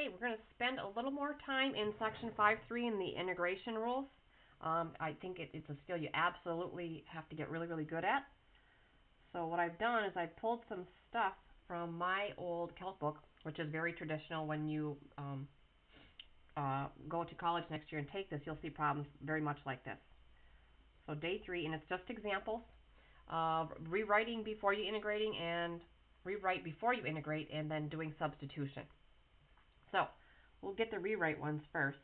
Okay, we're going to spend a little more time in section 5.3 in the integration rules. I think it's a skill you absolutely have to get really, really good at. So what I've done is I've pulled some stuff from my old calc book, which is very traditional. When you go to college next year and take this, you'll see problems very much like this. So day 3, and it's just examples of rewriting before you integrating and rewrite before you integrate and then doing substitution. So we'll get the rewrite ones first.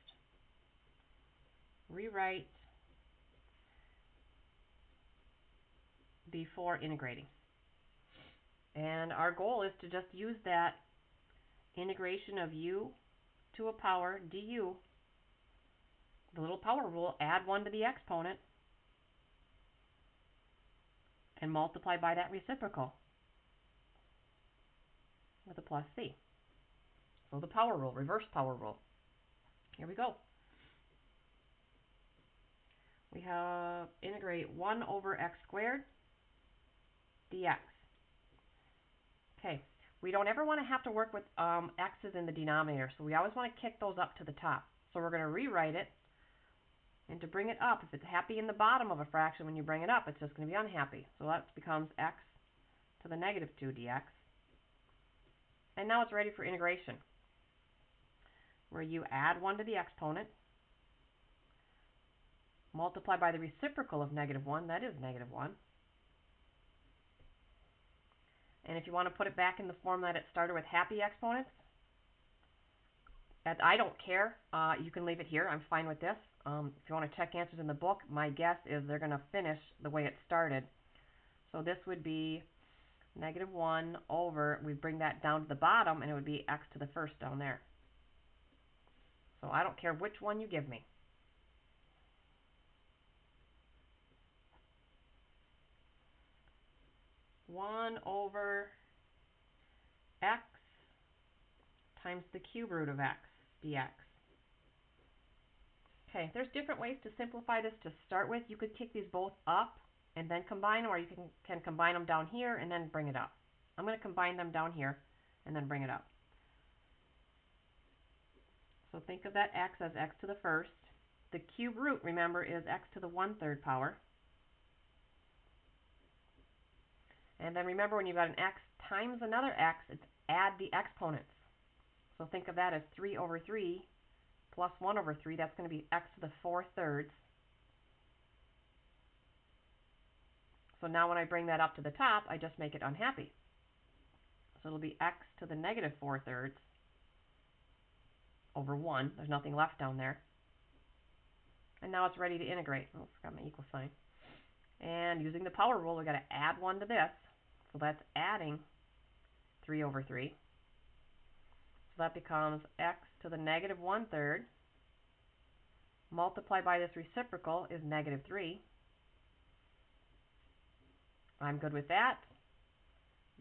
Rewrite before integrating. And our goal is to just use that integration of u to a power du, the little power rule, add 1 to the exponent, and multiply by that reciprocal with a plus c. So the power rule, reverse power rule. Here we go. We have integrate 1 over x squared dx. Okay, we don't ever want to have to work with x's in the denominator, so we always want to kick those up to the top. So we're going to rewrite it, and to bring it up, if it's happy in the bottom of a fraction when you bring it up, it's just going to be unhappy. So that becomes x to the negative 2 dx. And now it's ready for integration, where you add 1 to the exponent, multiply by the reciprocal of negative 1, that is negative 1. And if you want to put it back in the form that it started with happy exponents, I don't care. You can leave it here. I'm fine with this. If you want to check answers in the book, my guess is they're going to finish the way it started. So this would be negative 1 over, we bring that down to the bottom, and it would be x to the first down there. So I don't care which one you give me. One over x times the cube root of x dx. Okay, there's different ways to simplify this to start with. You could kick these both up and then combine them, or you can combine them down here and then bring it up. I'm going to combine them down here and then bring it up. So think of that x as x to the first. The cube root, remember, is x to the 1/3 power. And then remember, when you've got an x times another x, it's add the exponents. So think of that as 3 over 3 plus 1 over 3. That's going to be x to the 4/3. So now when I bring that up to the top, I just make it unhappy. So it'll be x to the negative 4/3 over 1. There's nothing left down there. And now it's ready to integrate. Oh, I forgot my equal sign. And using the power rule, we've got to add 1 to this. So that's adding 3 over 3. So that becomes x to the negative 1/3 multiplied by this reciprocal is negative 3. I'm good with that.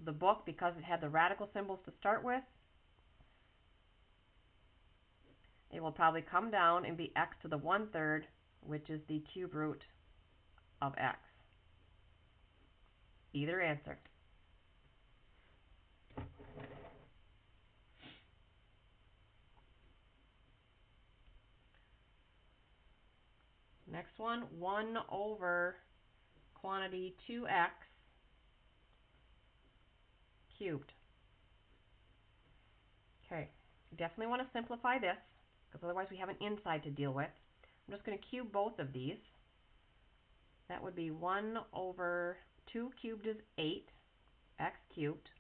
The book, because it had the radical symbols to start with, it will probably come down and be x to the 1/3, which is the cube root of x. Either answer. Next one, 1 over quantity 2x cubed. Okay, you definitely want to simplify this, because otherwise we have an inside to deal with. I'm just going to cube both of these. That would be 1 over 2 cubed is 8, x cubed.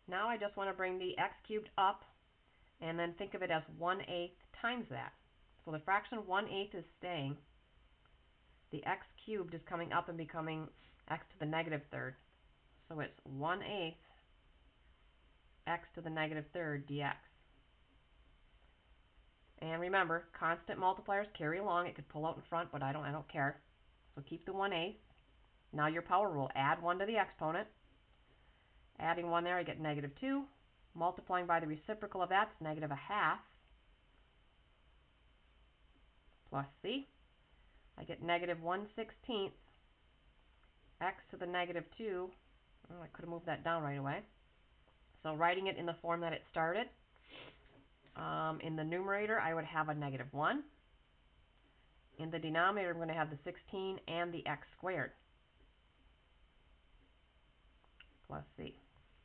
Now I just want to bring the x cubed up and then think of it as 1/8 times that. So the fraction 1/8 is staying. The x cubed is coming up and becoming x to the negative 3rd. So it's 1/8 x to the negative 3rd dx. And remember, constant multipliers carry along. It could pull out in front, but I don't care. So keep the 1/8. Now your power rule, add 1 to the exponent. Adding 1 there, I get negative 2. Multiplying by the reciprocal of that, it's negative 1/2 plus c. I get negative 1/16 x to the negative 2. Oh, I could have moved that down right away. So writing it in the form that it started, in the numerator I would have a -1. In the denominator I'm going to have the 16 and the x squared plus c.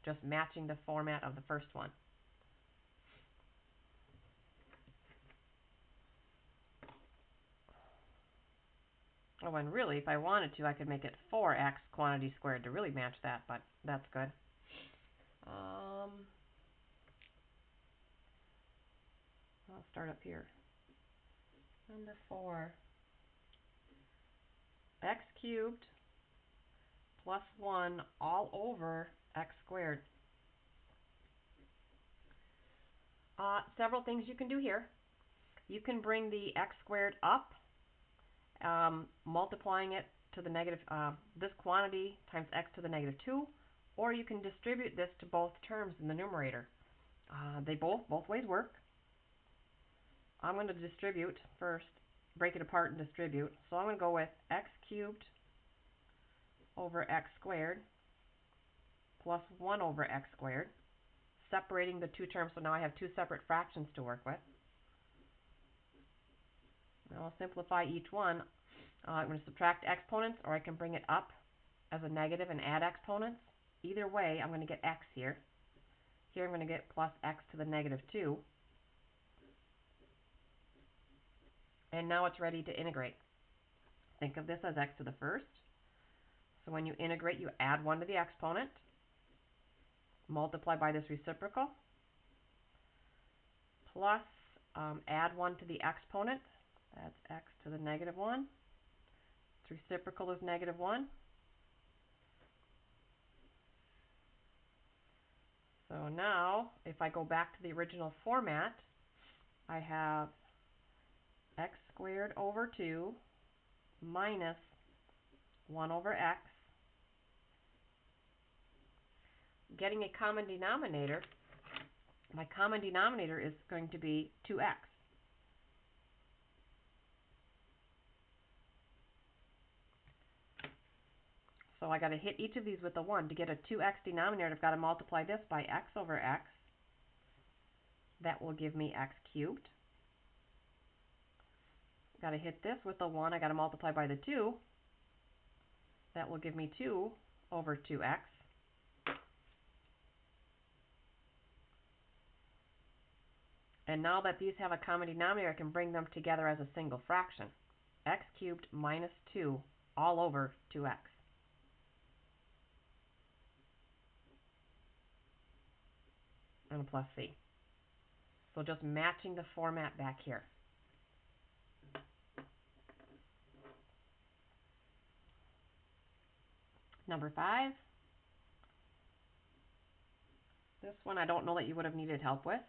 Just matching the format of the first one. Oh, and really, if I wanted to, I could make it 4x quantity squared to really match that, but that's good. I'll start up here. Number 4. X cubed plus 1 all over x squared. Several things you can do here. You can bring the x squared up, multiplying it to the negative, this quantity times x to the -2, or you can distribute this to both terms in the numerator. They both ways work. I'm going to distribute first, break it apart and distribute. So I'm going to go with x cubed over x squared plus 1 over x squared, separating the two terms, so now I have two separate fractions to work with. Now I'll simplify each one. I'm going to subtract exponents, or I can bring it up as a negative and add exponents. Either way, I'm going to get x here. Here I'm going to get plus x to the -2. And now it's ready to integrate. Think of this as x to the first. So when you integrate, you add 1 to the exponent, multiply by this reciprocal, plus add 1 to the exponent. That's x to the -1. Its reciprocal is -1. So now, if I go back to the original format, I have x squared over 2 minus 1 over x. Getting a common denominator, my common denominator is going to be 2x. So I got to hit each of these with a 1. To get a 2x denominator, I've got to multiply this by x over x. That will give me x cubed. Got to hit this with a 1. I got to multiply by the 2. That will give me 2 over 2x. And now that these have a common denominator, I can bring them together as a single fraction. X cubed minus 2 all over 2x. And a plus c. So just matching the format back here. Number 5. This one I don't know that you would have needed help with.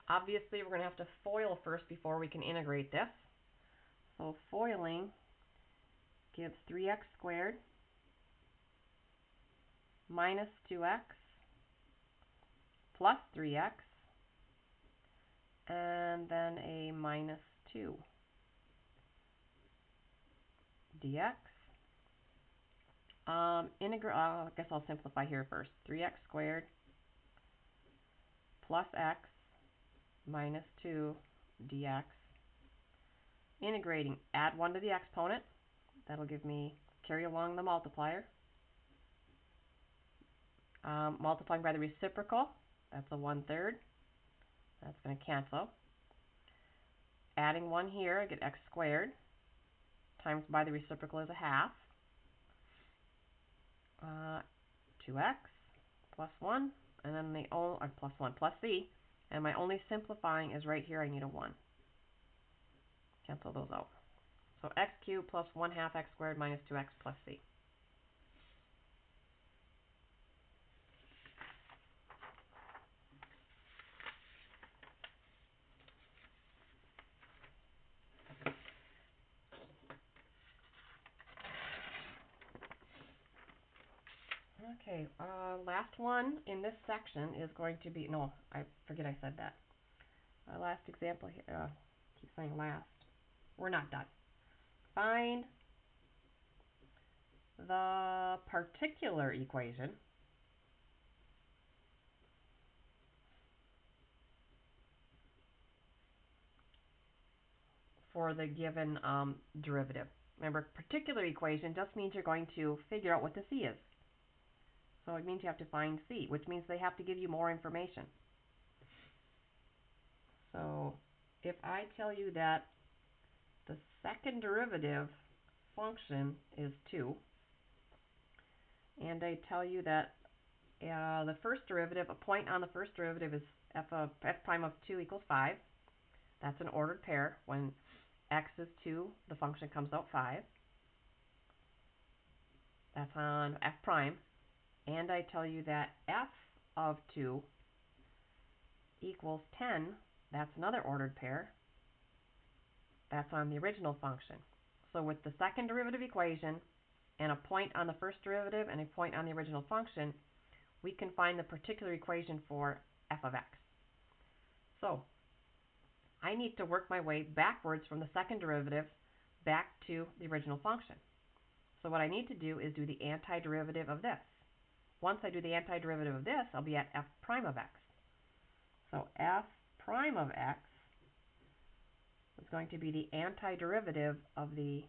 Obviously, we're going to have to FOIL first before we can integrate this. So FOILing gives 3x squared minus 2x plus 3x and then a minus 2 dx. I guess I'll simplify here first. 3x squared plus x minus 2 dx. Integrating, add 1 to the exponent. That'll give me, carry along the multiplier. Multiplying by the reciprocal, that's a 1/3. That's going to cancel. Adding 1 here, I get x squared times by the reciprocal is a half. 2x plus 1, and then the plus 1 plus c, and my only simplifying is right here. I need a 1. Cancel those out. So x cubed plus 1/2 x squared minus 2x plus c. Okay, last one in this section is going to be, no, I forget I said that. Last example here, keep saying last. We're not done. Find the particular equation for the given derivative. Remember, particular equation just means you're going to figure out what the c is. So it means you have to find c, which means they have to give you more information. So if I tell you that the second derivative function is 2, and I tell you that the first derivative, a point on the first derivative is f prime of 2 equals 5. That's an ordered pair. When x is 2, the function comes out 5. That's on f prime. And I tell you that f of 2 equals 10. That's another ordered pair. That's on the original function. So with the second derivative equation and a point on the first derivative and a point on the original function, we can find the particular equation for f of x. So I need to work my way backwards from the second derivative back to the original function. So what I need to do is do the antiderivative of this. Once I do the antiderivative of this, I'll be at f prime of x. So f prime of x is going to be the antiderivative of the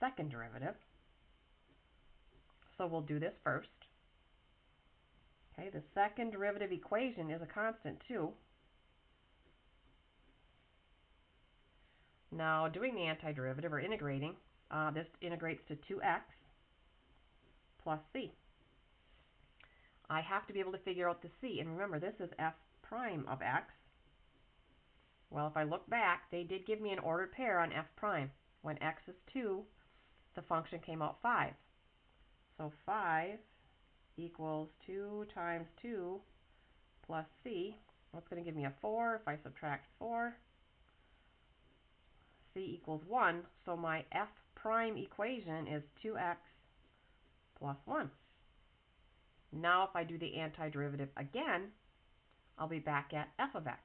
second derivative. So we'll do this first. Okay, the second derivative equation is a constant too. Now doing the antiderivative or integrating, this integrates to 2x plus c. I have to be able to figure out the c, and remember this is f prime of x. Well, if I look back, they did give me an ordered pair on f prime. When x is 2, the function came out 5. So 5 equals 2 times 2 plus c. That's going to give me a 4 if I subtract 4. C equals 1, so my f prime equation is 2x plus 1. Now if I do the antiderivative again, I'll be back at f of x.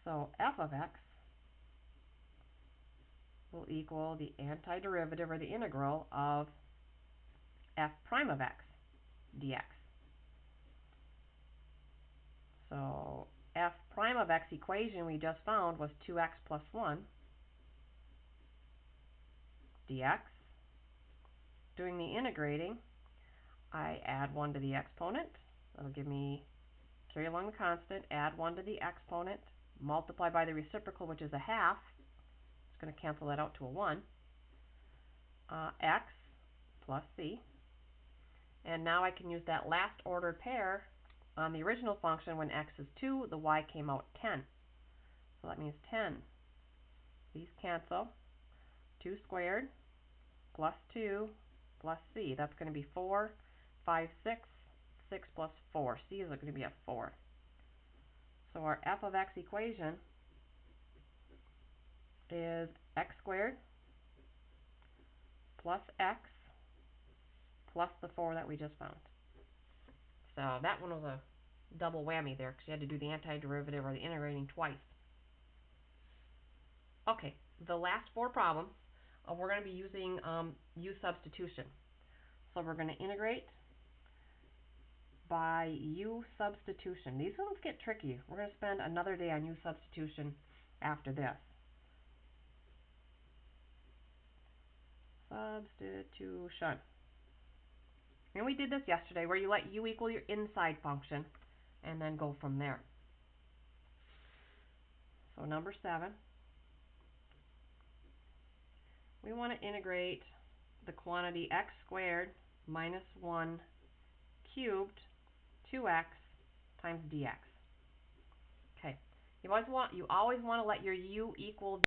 So f of x will equal the antiderivative or the integral of f prime of x dx. So f prime of x equation we just found was 2x plus 1 dx. Doing the integrating, I add 1 to the exponent. That'll give me, carry along the constant, add 1 to the exponent, multiply by the reciprocal, which is a half. It's going to cancel that out to a 1. X plus c. And now I can use that last ordered pair on the original function. When x is 2, the y came out 10. So that means 10. These cancel. 2 squared plus 2 plus c. That's going to be 4, 5, 6. 6 plus 4. c is going to be a 4. So our f of x equation is x squared plus x plus the 4 that we just found. So that one was a double whammy there because you had to do the antiderivative or the integrating twice. Okay, the last 4 problems, we're going to be using u substitution. So we're going to integrate by u substitution. These ones get tricky. We're going to spend another day on u substitution after this. Substitution. And we did this yesterday where you let u equal your inside function and then go from there. So number 7, we want to integrate the quantity x squared minus 1 cubed 2x times dx. Okay, you always want to let your u equal